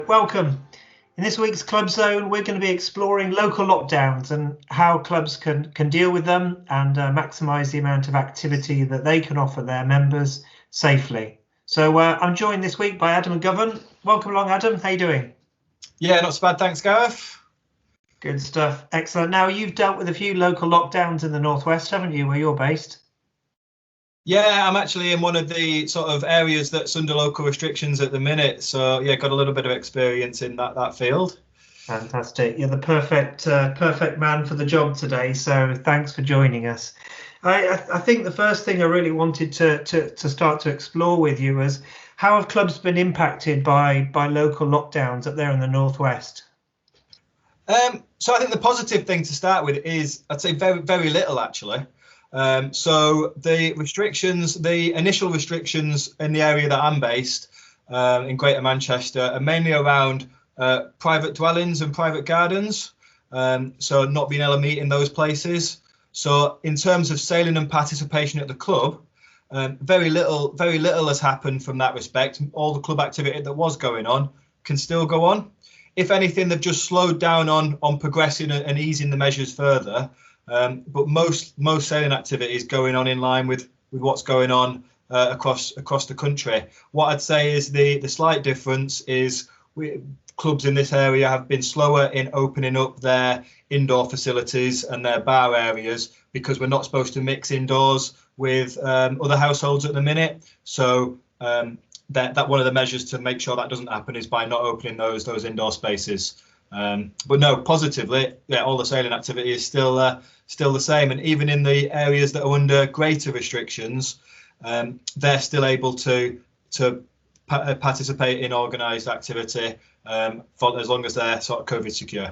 Welcome. In this week's Club Zone, we're going to be exploring local lockdowns and how clubs can deal with them and maximise the amount of activity that they can offer their members safely. So I'm joined this week by Adam McGovern. Welcome along, Adam. How you doing? Yeah, not so bad. Thanks, Gareth. Good stuff. Excellent. Now, you've dealt with a few local lockdowns in the Northwest, haven't you, where you're based? Yeah, I'm actually in one of the sort of areas that's under local restrictions at the minute. So yeah, got a little bit of experience in that field. Fantastic. You're the perfect man for the job today. So thanks for joining us. I think the first thing I really wanted to start to explore with you is how have clubs been impacted by local lockdowns up there in the Northwest? So I think the positive thing to start with is I'd say very, very little actually. So the restrictions, the initial restrictions in the area that I'm based in Greater Manchester are mainly around private dwellings and private gardens. So not being able to meet in those places. So in terms of sailing and participation at the club, very little has happened from that respect. All the club activity that was going on can still go on. If anything, they've just slowed down on progressing and easing the measures further. But most sailing activity is going on in line with what's going on across the country. What I'd say is the slight difference is clubs in this area have been slower in opening up their indoor facilities and their bar areas because we're not supposed to mix indoors with other households at the minute. So that one of the measures to make sure that doesn't happen is by not opening those indoor spaces. But no, positively, yeah, all the sailing activity is still the same, and even in the areas that are under greater restrictions, they're still able to participate in organised activity for as long as they're sort of COVID secure.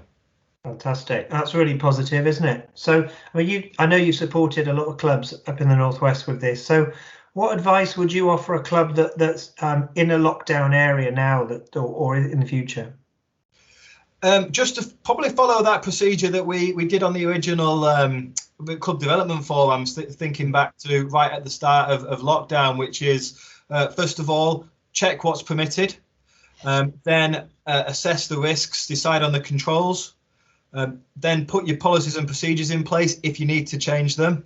Fantastic. That's really positive, isn't it? So, I mean, I know you supported a lot of clubs up in the Northwest with this. So, what advice would you offer a club that's in a lockdown area now or in the future? Just to probably follow that procedure that we did on the original club development forums, thinking back to right at the start of lockdown, which is first of all, check what's permitted, then assess the risks, decide on the controls, then put your policies and procedures in place if you need to change them,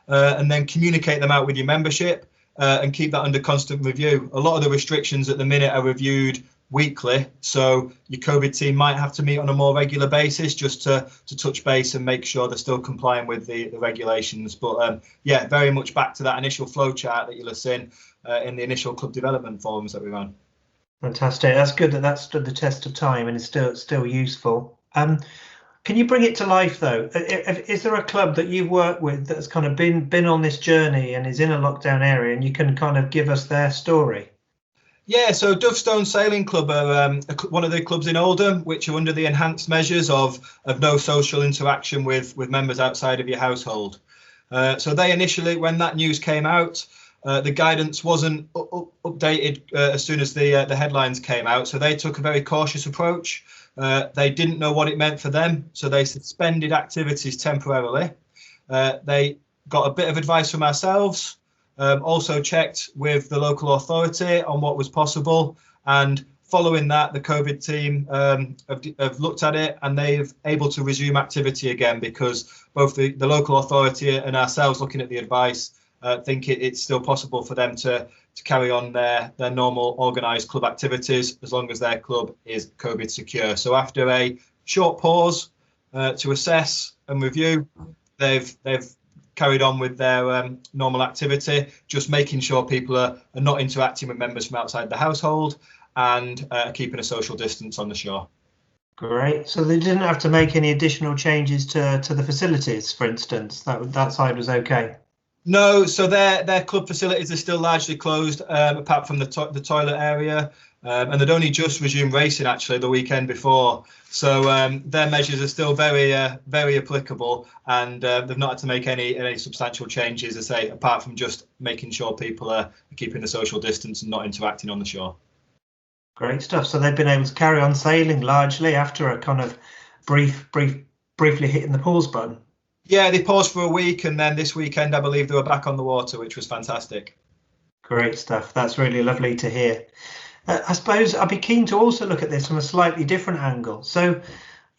and then communicate them out with your membership and keep that under constant review. A lot of the restrictions at the minute are reviewed weekly, so your COVID team might have to meet on a more regular basis just to touch base and make sure they're still complying with the regulations. But yeah, very much back to that initial flow chart that you'll have seen in the initial club development forums that we ran. Fantastic. That's good that stood the test of time and is still useful. Can you bring it to life though? Is there a club that you've worked with that's kind of been on this journey and is in a lockdown area, and you can kind of give us their story? Yeah, so Dovestone Sailing Club are one of the clubs in Oldham, which are under the enhanced measures of no social interaction with members outside of your household. So they initially, when that news came out, the guidance wasn't updated as soon as the headlines came out. So they took a very cautious approach. They didn't know what it meant for them, so they suspended activities temporarily. They got a bit of advice from ourselves. Also checked with the local authority on what was possible, and following that the COVID team have looked at it and they're able to resume activity again, because both the local authority and ourselves, looking at the advice, think it's still possible for them to carry on their normal organised club activities as long as their club is COVID secure. So after a short pause to assess and review, they've carried on with their normal activity, just making sure people are not interacting with members from outside the household and keeping a social distance on the shore. Great. So they didn't have to make any additional changes to the facilities, for instance. That side was okay. No, so their club facilities are still largely closed, apart from the toilet area, and they'd only just resumed racing actually the weekend before. So their measures are still very applicable, and they've not had to make any substantial changes, as I say, apart from just making sure people are keeping the social distance and not interacting on the shore. Great stuff. So they've been able to carry on sailing largely after a kind of briefly hitting the pause button. Yeah, they paused for a week, and then this weekend I believe they were back on the water, which was fantastic. Great stuff. That's really lovely to hear. I suppose I'd be keen to also look at this from a slightly different angle. So,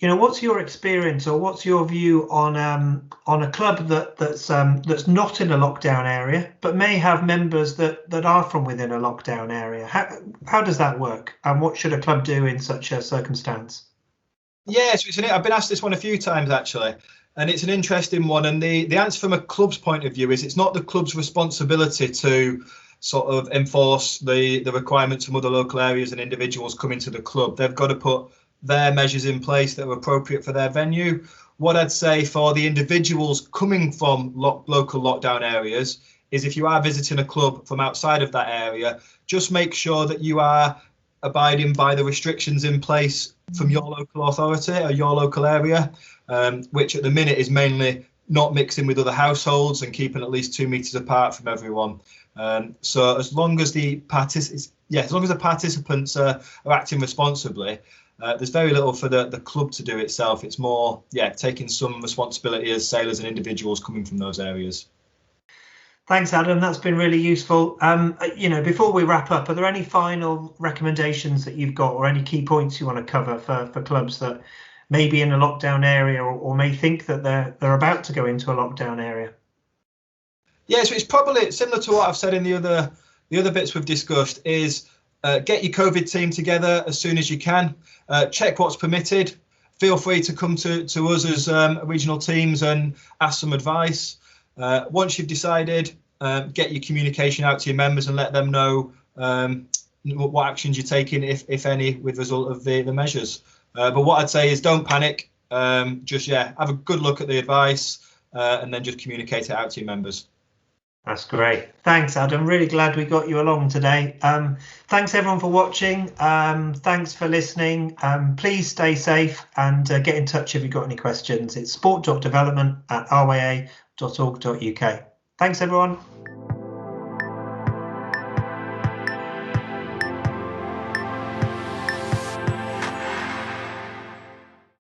what's your experience, or what's your view on a club that's not in a lockdown area but may have members that are from within a lockdown area? How does that work, and what should a club do in such a circumstance? Yes, I've been asked this one a few times actually, and it's an interesting one. And the answer from a club's point of view is it's not the club's responsibility to sort of enforce the requirements from other local areas and individuals coming to the club. They've got to put their measures in place that are appropriate for their venue. What I'd say for the individuals coming from local lockdown areas is, if you are visiting a club from outside of that area, just make sure that you are abiding by the restrictions in place from your local authority or your local area, which at the minute is mainly not mixing with other households and keeping at least 2 meters apart from everyone. So as long as the participants are acting responsibly, there's very little for the club to do itself. It's more, taking some responsibility as sailors and individuals coming from those areas. Thanks, Adam. That's been really useful. Before we wrap up, are there any final recommendations that you've got, or any key points you want to cover for clubs that may be in a lockdown area, or may think that they're about to go into a lockdown area? Yeah, so it's probably similar to what I've said in the other bits we've discussed. Is get your COVID team together as soon as you can. Check what's permitted. Feel free to come to us as regional teams and ask some advice. Once you've decided, get your communication out to your members and let them know what actions you're taking, if any, with result of the measures. But what I'd say is don't panic. Just have a good look at the advice and then just communicate it out to your members. That's great. Thanks, Adam. Really glad we got you along today. Thanks everyone for watching. Thanks for listening. Please stay safe and get in touch if you've got any questions. It's sport.development@rya.org.uk. Thanks everyone.